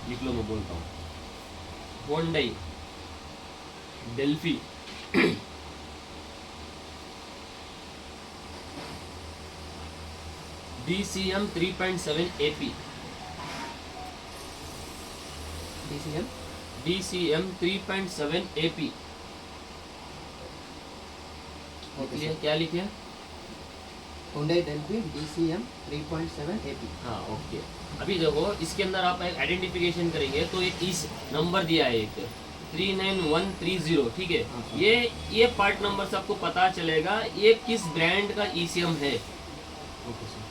लिख लो, मैं बोलता हूँ। Hyundai Delphi DCM 3.7 AP, DCM 3.7 AP। Okay क्या लिखे? Hyundai Delphi DCM 3.7 AP। हाँ ओके। अभी देखो इसके अंदर आप एक आइडेंटिफिकेशन करेंगे तो एक इस नंबर दिया है, एक 39130, ठीक है। हाँ, हाँ। ये पार्ट नंबर से आपको पता चलेगा ये किस ब्रांड का ECM है, ओके सर।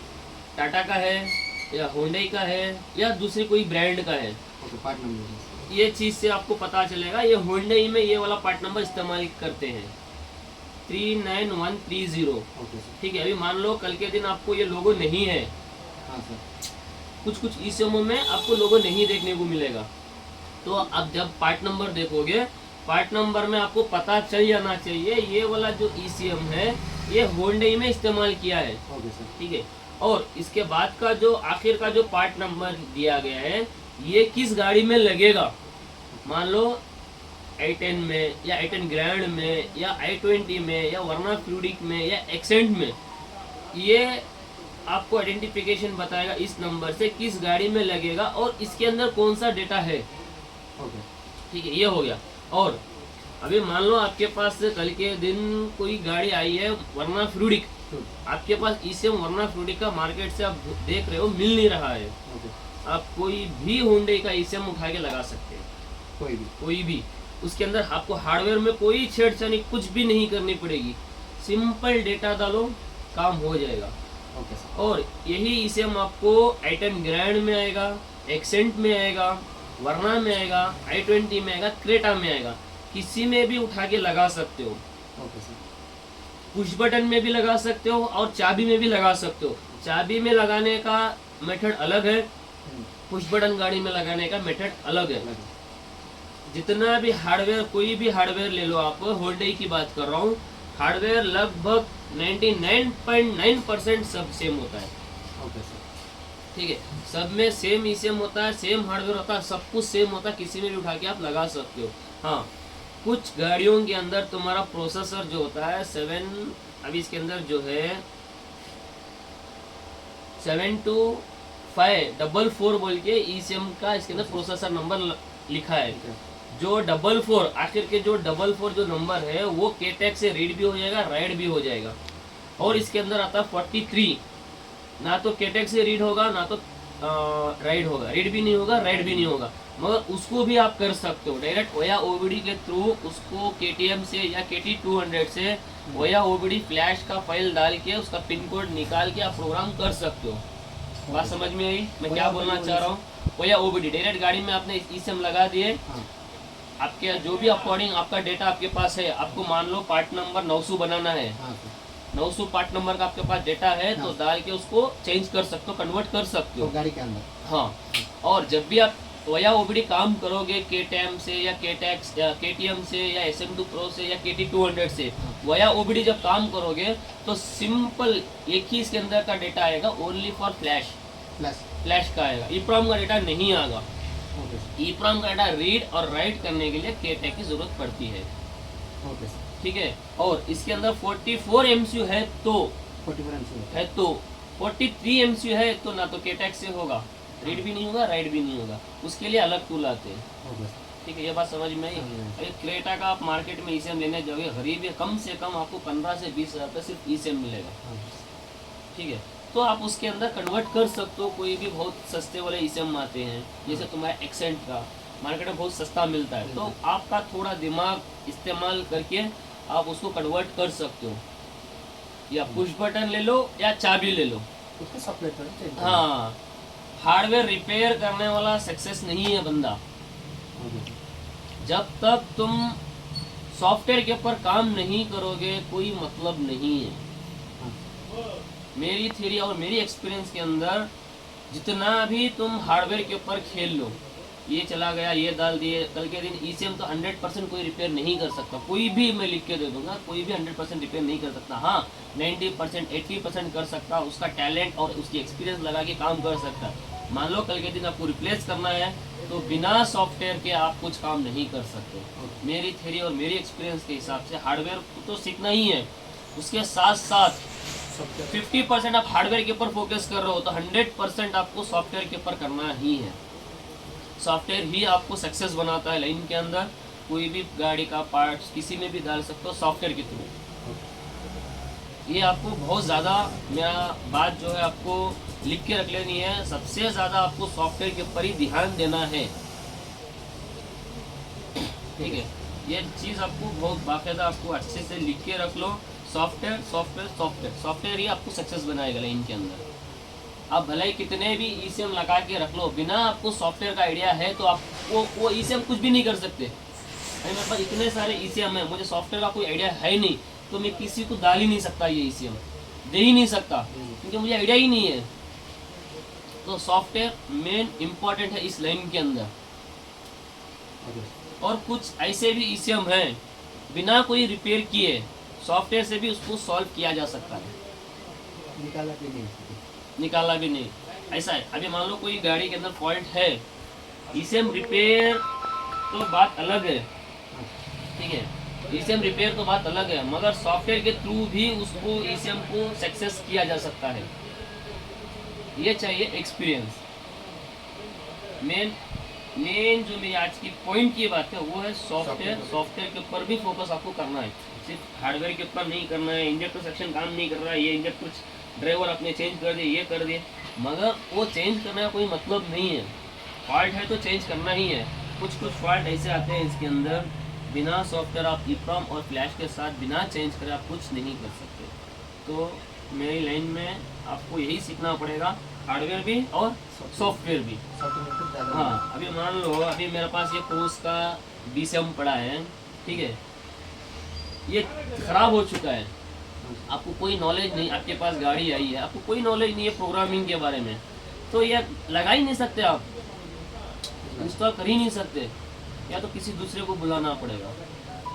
टाटा का है या होंडई का है या दूसरी कोई ब्रांड का है। Okay, part number. ये चीज़ से आपको पता चलेगा ये होंडई में ये वाला पार्ट नंबर इस्तेमाल करते हैं, 39130, ओके सर। ठीक है। अभी मान लो कल के दिन आपको ये लोगो नहीं है, हाँ सर। कुछ ECM में आपको लोगो नहीं देखने को मिलेगा, तो अब जब पार्ट नंबर देखोगे, पार्ट नंबर में आपको पता चल जाना चाहिए ये वाला जो ECM है ये होंडई में इस्तेमाल किया है, ओके सर। ठीक है। और इसके बाद का जो आखिर का जो पार्ट नंबर दिया गया है ये किस गाड़ी में लगेगा, मान लो i10 में या i10 ग्रैंड में या i20 में या वर्ना फ्लूडिक में या एक्सेंट में, ये आपको आइडेंटिफिकेशन बताएगा इस नंबर से किस गाड़ी में लगेगा और इसके अंदर कौन सा डेटा है, ओके ठीक है। ये हो गया। और अभी मान लो आपके पास कल के दिन कोई गाड़ी आई है वर्ना फ्लूडिक, आपके पास ECM वर्ना फ्लूडिक का मार्केट से आप देख रहे हो मिल नहीं रहा है, ओके। आप कोई भी होंडे का ECM उठा के लगा सकते हैं, कोई भी। उसके अंदर आपको हार्डवेयर में कोई छेड़छाड़ी कुछ भी नहीं करनी पड़ेगी, सिंपल डेटा डालो काम हो जाएगा। Okay sir. और यही ECM आपको i10 ग्रैंड में आएगा, एक्सेंट में आएगा, वर्ना में आएगा, i20 में आएगा, क्रेटा में आएगा, किसी में भी उठा के लगा सकते हो। Okay sir. पुश बटन में भी लगा सकते हो और चाबी में भी लगा सकते हो। चाबी में लगाने का मेथड अलग है, पुश बटन गाड़ी में लगाने का मेथड अलग है। जितना भी हार्डवेयर, कोई भी हार्डवेयर ले लो, आप होंडई की बात कर रहा हूँ, हार्डवेयर लगभग 99.9% सब सेम होता है, ओके सर। ठीक है। सब में सेम ECM होता है, सेम हार्डवेयर होता है, सब कुछ सेम होता है, किसी में भी उठा के आप लगा सकते हो। हाँ, कुछ गाड़ियों के अंदर तुम्हारा प्रोसेसर जो होता है 7, अभी इसके अंदर जो है 72544 बोल के ECM का इसके अंदर प्रोसेसर नंबर लिखा है। जो 44 आखिर के जो 44 जो नंबर है वो KTAG से रीड भी हो जाएगा, राइट भी हो जाएगा। और इसके अंदर आता है 43, ना तो KTAG से रीड होगा ना तो राइट होगा, रीड भी नहीं होगा, राइट भी नहीं होगा, मगर उसको भी आप कर सकते हो डायरेक्ट वया OBD के थ्रू, उसको KTM से या KT200 से वया OBD फ्लैश का फाइल डाल के उसका पिन कोड निकाल के आप प्रोग्राम कर सकते हो। बात समझ में आई मैं क्या बोलना चाह रहा हूँ? वया OBD डायरेक्ट गाड़ी में आपने ECM लगा दिए, आपके जो भी अकॉर्डिंग आपका डेटा आपके पास है, आपको मान लो पार्ट नंबर 900 बनाना है, 900 पार्ट नंबर का आपके पास डेटा है, तो डाल के उसको चेंज कर सकते हो, कन्वर्ट कर सकते हो गाड़ी के अंदर। हाँ, और जब भी आप वया OBD काम करोगे KTM से या KTAG या KTM से या SM2 Pro से या KT200 से, वया OBD जब काम करोगे तो सिंपल एक ही इसके अंदर का डेटा आएगा, ओनली फॉर फ्लैश का आएगा, EEPROM का डेटा नहीं आएगा। EEPROM का डेटा रीड और राइट करने के लिए KTAG की जरूरत पड़ती है, ठीक है। और इसके अंदर 44 MCU है तो 43 MCU है तो ना तो KTAG से होगा, रीड भी नहीं होगा, राइट भी नहीं होगा, उसके लिए अलग टूल आते हैं, ठीक है। ये बात समझ में आई? अरे क्रेटा का आप मार्केट में ECM लेने जाओगे, गरीब है, कम से कम आपको 15 से 20 हज़ार सिर्फ ECM मिलेगा, ठीक है। तो आप उसके अंदर कन्वर्ट कर सकते हो, कोई भी बहुत सस्ते वाले ECM आते हैं, जैसे तुम्हारा एक्सेंट का मार्केट में बहुत सस्ता मिलता है, तो आपका थोड़ा दिमाग इस्तेमाल करके आप उसको कन्वर्ट कर सकते हो, या पुश बटन ले लो या चाबी ले लो। हाँ, हार्डवेयर रिपेयर करने वाला सक्सेस नहीं है बंदा, जब तक तुम सॉफ्टवेयर के ऊपर काम नहीं करोगे कोई मतलब नहीं है। मेरी थ्योरी और मेरी एक्सपीरियंस के अंदर जितना भी तुम हार्डवेयर के ऊपर खेल लो, ये चला गया, ये डाल दिए, कल के दिन ECM तो 100% कोई रिपेयर नहीं कर सकता, कोई भी मैं लिख के दे दूंगा, कोई भी 100% रिपेयर नहीं कर सकता। हाँ, 90% 80% कर सकता, उसका टैलेंट और उसकी एक्सपीरियंस लगा के काम कर सकता। मान लो कल के दिन आपको रिप्लेस करना है तो बिना सॉफ्टवेयर के आप कुछ काम नहीं कर सकते। ओके। मेरी थ्योरी और मेरी एक्सपीरियंस के हिसाब से हार्डवेयर तो सीखना ही है, उसके साथ साथ सॉफ्टवेयर 50% आप हार्डवेयर के ऊपर फोकस कर रहे हो तो 100% आपको सॉफ्टवेयर के ऊपर करना ही है। सॉफ्टवेयर ही आपको सक्सेस बनाता है लाइन के अंदर। कोई भी गाड़ी का पार्ट्स किसी में भी डाल सकते हो सॉफ्टवेयर के थ्रू। ये आपको बहुत ज़्यादा मेरा बात जो है आपको लिख के रख लेनी है। सबसे ज़्यादा आपको सॉफ्टवेयर के ऊपर ही ध्यान देना है, ठीक है। ये चीज़ आपको बहुत बाकायदा आपको अच्छे से लिख के रख लो। सॉफ्टवेयर सॉफ्टवेयर सॉफ्टवेयर सॉफ्टवेयर ही आपको सक्सेस बनाएगा लाइन के अंदर। आप भले ही कितने भी ईसीएम लगा के रख लो, बिना आपको सॉफ्टवेयर का आइडिया है तो आप वो ईसीएम कुछ भी नहीं कर सकते। भाई मेरे पास इतने सारे ईसीएम है, मुझे सॉफ्टवेयर का कोई आइडिया है ही नहीं तो मैं किसी को डाल ही नहीं सकता, ये ईसीएम दे ही नहीं सकता क्योंकि मुझे आइडिया ही नहीं है। तो सॉफ्टवेयर मेन इम्पॉर्टेंट है इस लाइन के अंदर। और कुछ ऐसे भी ईसीएम हैं बिना कोई रिपेयर किए सॉफ्टवेयर से भी उसको सॉल्व किया जा सकता है, निकाला भी नहीं। निकाला भी नहीं। ऐसा है, अभी मान लो कोई गाड़ी के अंदर फॉल्ट है, ईसीएम रिपेयर तो बात अलग है, ठीक है। ईसीएम रिपेयर तो बात अलग है, मगर सॉफ्टवेयर के थ्रू भी उसको ईसीएम को सक्सेस किया जा सकता है। ये चाहिए एक्सपीरियंस। मेन जो मेरी आज की पॉइंट की बात है वो है सॉफ्टवेयर। सॉफ्टवेयर के ऊपर भी फोकस आपको करना है, सिर्फ हार्डवेयर के ऊपर नहीं करना है। इंजेक्टर सेक्शन काम नहीं कर रहा है, ये इंजेक्टर ड्राइवर आपने चेंज कर दिए, ये कर दिए, मगर वो चेंज करने का कोई मतलब नहीं है। फॉल्ट है तो चेंज करना ही है। कुछ फॉल्ट ऐसे आते हैं इसके अंदर, बिना सॉफ्टवेयर आप ईप्रोम और फ्लैश के साथ बिना चेंज करे आप कुछ नहीं कर सकते। तो मेरी लाइन में आपको यही सीखना पड़ेगा, हार्डवेयर भी और सॉफ्टवेयर भी। सॉफ्टवेयर को ज़्यादा हाँ, अभी मान लो अभी मेरे पास ये कोर्स का बीसीएम पड़ा है, ठीक है, ये खराब हो चुका है, आपको कोई नॉलेज नहीं, आपके पास गाड़ी आई है, आपको कोई नॉलेज नहीं है प्रोग्रामिंग के बारे में, तो ये लगा ही नहीं सकते, आप इंस्टॉल कर ही नहीं सकते, या तो किसी दूसरे को बुलाना पड़ेगा।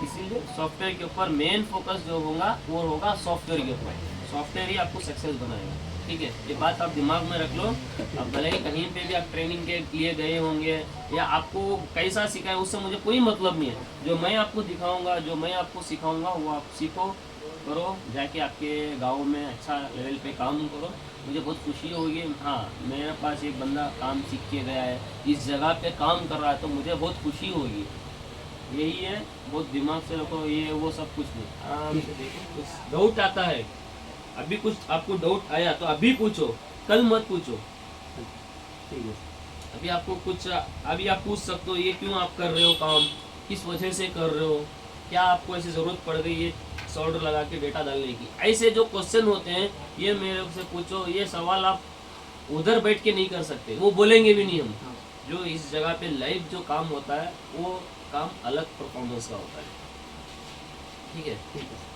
इसीलिए सॉफ्टवेयर के ऊपर मेन फोकस जो होगा वो होगा सॉफ्टवेयर के ऊपर। सॉफ्टवेयर ही आपको सक्सेस बनाएगा, ठीक है। ये बात आप दिमाग में रख लो। अब भले ही कहीं पे भी आप ट्रेनिंग के लिए गए होंगे या आपको कैसा सिखाए उससे मुझे कोई मतलब नहीं है। जो मैं आपको दिखाऊंगा, जो मैं आपको सिखाऊंगा वो आप सीखो, करो, जाके आपके गांव में अच्छा लेवल पे काम करो, मुझे बहुत खुशी होगी। हाँ, मेरे पास एक बंदा काम सीख के गया है, इस जगह पे काम कर रहा है, तो मुझे बहुत खुशी होगी। यही है, बहुत दिमाग से रखो, ये वो सब कुछ नहीं। आराम से देखो, कुछ डाउट आता है, अभी कुछ आपको डाउट आया तो अभी पूछो, कल मत पूछो। ठीक है। अभी आपको कुछ, अभी आप पूछ सकते हो ये क्यों आप कर रहे हो काम, किस वजह से कर रहे हो, क्या आपको ऐसी ज़रूरत पड़ गई है सोल्डर लगा के डेटा डालने की। ऐसे जो क्वेश्चन होते हैं ये मेरे से पूछो। ये सवाल आप उधर बैठ के नहीं कर सकते, वो बोलेंगे भी नहीं हम। हाँ। जो इस जगह पे लाइव जो काम होता है वो काम अलग परफॉर्मेंस का होता है, ठीक है। ठीक है।